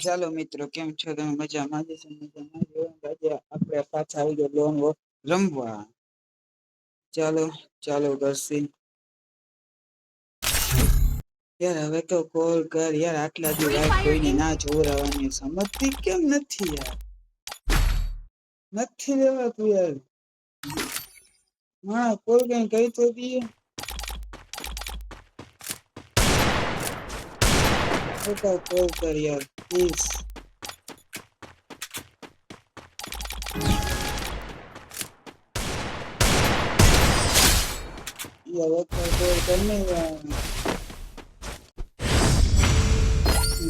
ચાલો મિત્રો, કેમ છો તમે? મજામાં જ છો? મજામાં જ હોય. આજે આપણે પાછા આવી ગયા લોન વોક રમવા. ચાલો ચાલો દર્શી યાર, હવે તો કોલ કર યાર. આટલા દી વાત કોઈની ના જોરાવાની સમજતી કેમ નથી યાર? નથી રેવાતું યાર. હા, કોલ કઈ કહી તો દીએ. કોલ કર યાર પ્લીઝ. યાર કોલ કરને યાર.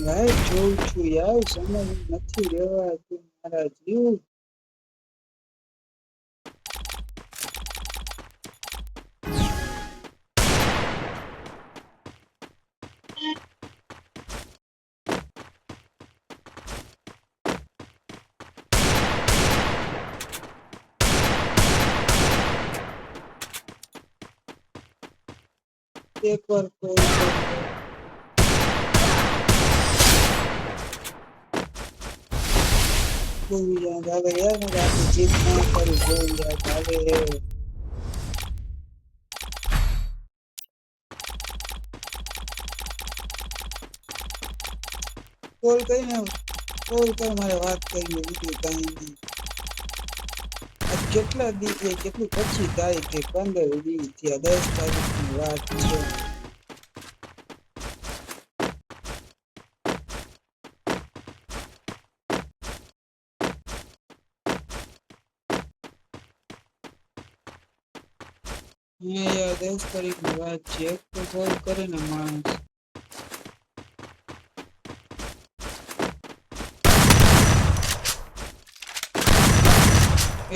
ભાઈ જોઉં છું યાર, સમજ નથી રેવાતું મારા જીવ. એક વાર કોલ કર. બહુ યાદ આવે યાર, મને આખી જીત ના કરી. બહુ યાદ આવે. કોલ કરીને કોલ કર, મારે વાત કરવી બીજું કઈ નહીં. આજ કેટલા દી થયા, કેટલી 25 તારીખ થઈ, 15 દી થયા, 10 તારીખની વાત છે. હા યાર, 10 તારીખની વાત છે. એક તો કોલ કરે ને માણસ.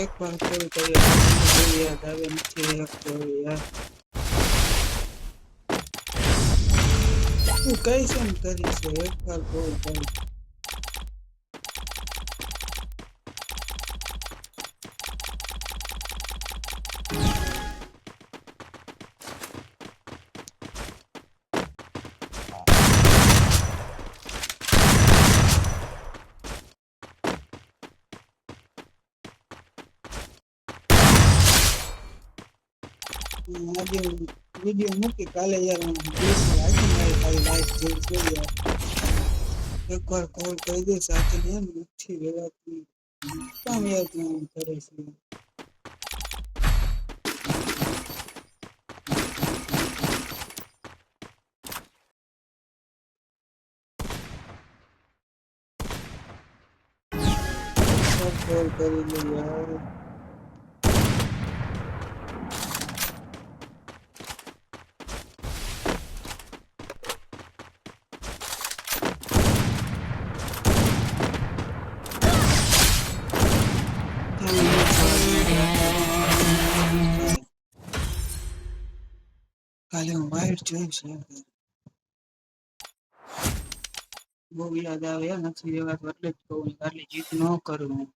એક વાર કોલ કરીએ પછી બહુ યાદ આવે, નથી રહેતો યાર. તું કઈ છે ને કરી છે? એક વાર કોલ કરી. આજે વિડીયો મૂકી કાલે યાર, હું દિવસે રાખી મારી તારી લાઈફ જોઈ છે યાર. એક વાર કોલ કરી દે સાથે ને એમ નથી રહેવાતું. કામ યાર તું આમ કરે છે? કોલ કરી લે યાર. કાલે હું વાઈટ જોઈશ યાર. બહુ યાદ આવે યાર, નથી રહેવાતું એટલે જ કહું. કાલે જીત ન કરું.